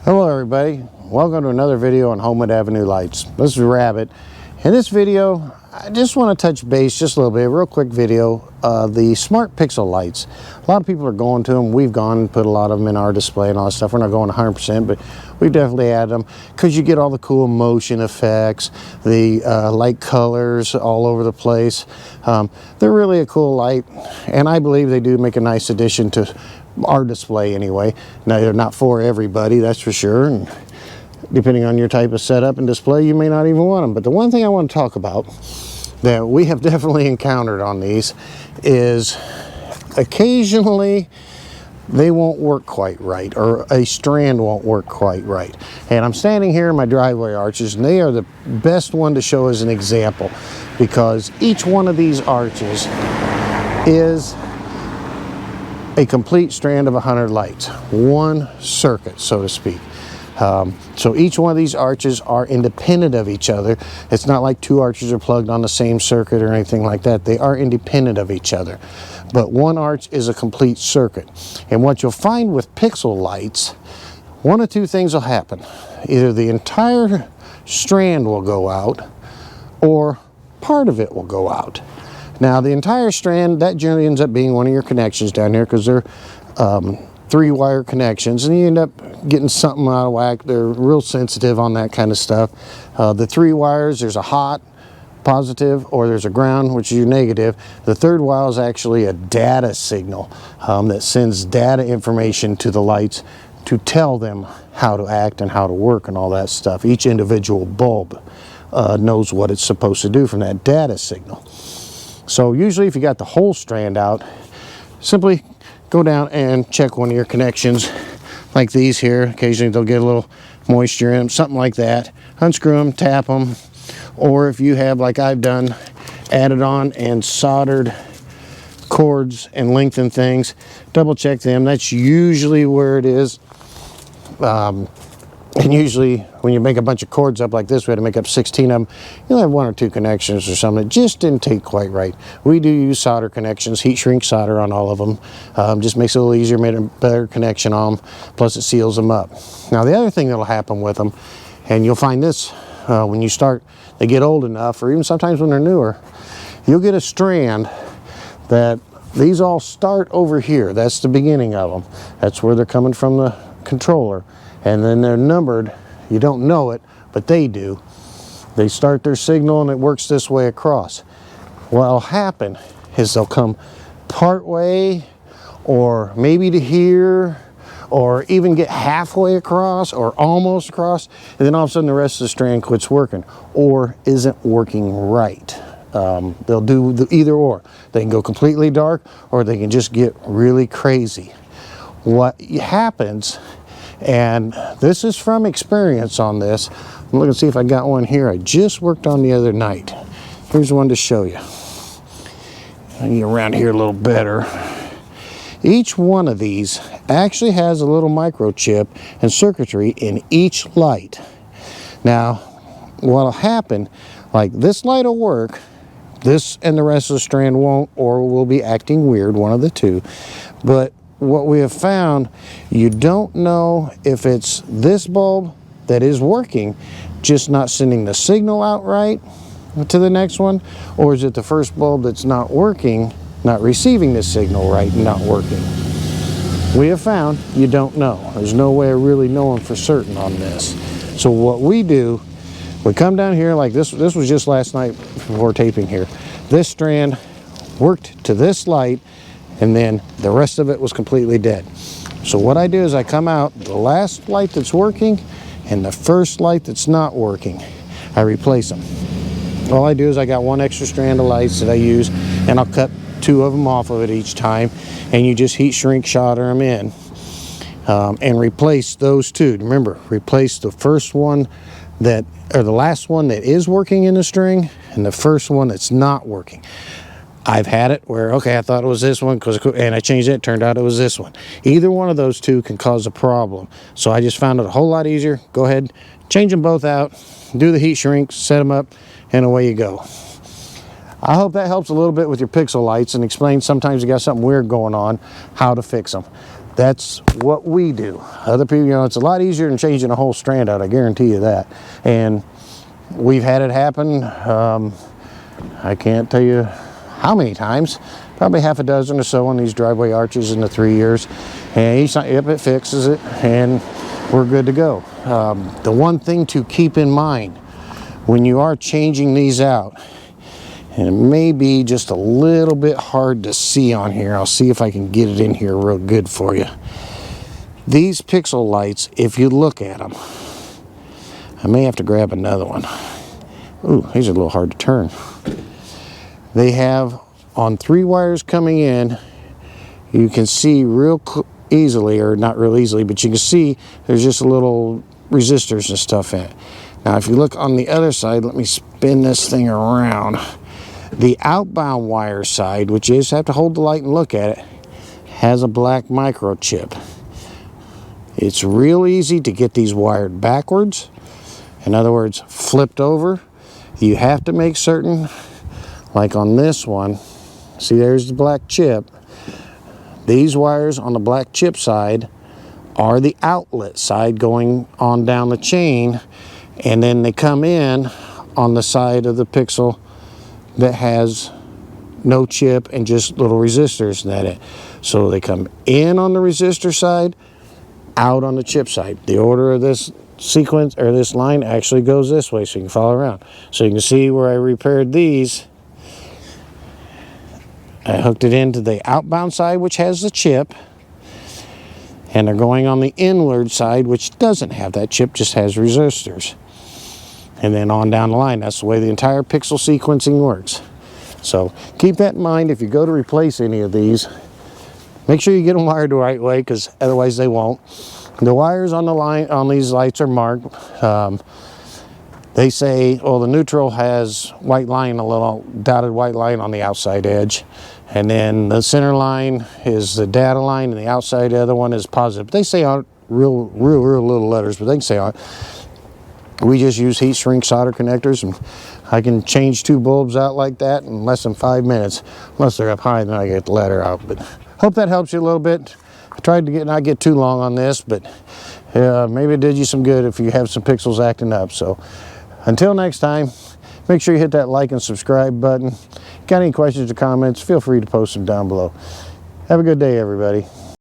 Hello everybody, welcome to another video on Homewood Avenue Lights. This is Rabbit. In this video, I just want to touch base just a little bit, a real quick video, the smart pixel lights. A lot of people are going to them. We've gone and put a lot of them in our display and all that stuff. We're not going 100%, but we've definitely added them because you get all the cool motion effects, the light colors all over the place. They're really a cool light, and I believe they do make a nice addition to our display anyway. Now, they're not for everybody, that's for sure, and depending on your type of setup and display, you may not even want them. But the one thing I want to talk about that we have definitely encountered on these is occasionally they won't work quite right, or a strand won't work quite right. And I'm standing here in my driveway arches, and they are the best one to show as an example, because each one of these arches is a complete strand of 100 lights, one circuit, so to speak. So each one of these arches are independent of each other. It's not like two arches are plugged on the same circuit or anything like that. They are independent of each other. But one arch is a complete circuit. And what you'll find with pixel lights, one of two things will happen. Either the entire strand will go out, or part of it will go out. Now, the entire strand, that generally ends up being one of your connections down here, because they're 3-wire connections, and you end up getting something out of whack. They're real sensitive on that kind of stuff. The 3 wires, there's a hot, positive, or there's a ground, which is your negative. The third wire is actually a data signal that sends data information to the lights to tell them how to act and how to work and all that stuff. Each individual bulb knows what it's supposed to do from that data signal. So usually if you got the whole strand out, simply go down and check one of your connections like these here. Occasionally they'll get a little moisture in them, something like that. Unscrew them, tap them, or if you have, like I've done, added on and soldered cords and lengthened things, double check them. That's usually where it is. And usually when you make a bunch of cords up like this, we had to make up 16 of them, you'll have 1 or 2 connections or something that just didn't take quite right. We do use solder connections, heat shrink solder on all of them. Just makes it a little easier, made a better connection on them, plus it seals them up. Now the other thing that'll happen with them, and you'll find this when you start, they get old enough, or even sometimes when they're newer, you'll get a strand that these all start over here. That's the beginning of them. That's where they're coming from, the controller. And then they're numbered. You don't know it, but they do. They start their signal and it works this way across. What'll happen is they'll come part way, or maybe to here, or even get halfway across or almost across, and then all of a sudden the rest of the strand quits working or isn't working right. They'll do the either or. They can go completely dark, or they can just get really crazy. What happens, and this is from experience on this, I'm looking to see if I got one here I just worked on the other night. Here's one to show you. I get around here a little better. Each one of these actually has a little microchip and circuitry in each light. Now, what'll happen, like this light will work, this and the rest of the strand won't, or will be acting weird, one of the two. But what we have found, you don't know if it's this bulb that is working, just not sending the signal out right to the next one, or is it the first bulb that's not working, not receiving the signal right and not working. We have found you don't know. There's no way of really knowing for certain on this. So what we do, we come down here like this. This was just last night before taping here. This strand worked to this light, and then the rest of it was completely dead. So what I do is I come out, the last light that's working and the first light that's not working, I replace them. All I do is I got 1 extra strand of lights that I use, and I'll cut 2 of them off of it each time, and you just heat shrink solder them in and replace those 2. Remember, replace the first one that, or the last one that is working in the string, and the first one that's not working. I've had it where, okay, I thought it was this one, and I changed it, turned out it was this one. Either one of those 2 can cause a problem. So I just found it a whole lot easier. Go ahead, change them both out, do the heat shrink, set them up, and away you go. I hope that helps a little bit with your pixel lights and explains sometimes you got something weird going on, how to fix them. That's what we do. Other people, you know, it's a lot easier than changing a whole strand out, I guarantee you that. And we've had it happen, I can't tell you how many times, probably half a dozen or so on these driveway arches in the 3 years. And each time, yep, it fixes it, and we're good to go. The one thing to keep in mind when you are changing these out, and it may be just a little bit hard to see on here. I'll see if I can get it in here real good for you. These pixel lights, if you look at them, I may have to grab another one. Ooh, these are a little hard to turn. They have, on 3 wires coming in, you can see real easily, or not real easily, but you can see there's just a little resistors and stuff in it. Now, if you look on the other side, let me spin this thing around. The outbound wire side, which is, have to hold the light and look at it, has a black microchip. It's real easy to get these wired backwards. In other words, flipped over. You have to make certain, like on this one, see there's the black chip. These wires on the black chip side are the outlet side going on down the chain, and then they come in on the side of the pixel that has no chip and just little resistors in it. So they come in on the resistor side, out on the chip side. The order of this sequence, or this line, actually goes this way, so you can follow around. So you can see where I repaired these. I hooked it into the outbound side, which has the chip, and they're going on the inward side, which doesn't have that chip, just has resistors. And then on down the line. That's the way the entire pixel sequencing works. So keep that in mind if you go to replace any of these. Make sure you get them wired the right way, because otherwise they won't. The wires on the line on these lights are marked. They say, well, the neutral has white line, a little dotted white line on the outside edge. And then the center line is the data line, and the outside the other one is positive. They say on real little letters, but they can say on it. We just use heat shrink solder connectors, and I can change 2 bulbs out like that in less than 5 minutes. Unless they're up high, then I get the ladder out. But hope that helps you a little bit. I tried to not get too long on this, but maybe it did you some good if you have some pixels acting up. So until next time, make sure you hit that like and subscribe button. Got any questions or comments, feel free to post them down below. Have a good day, everybody.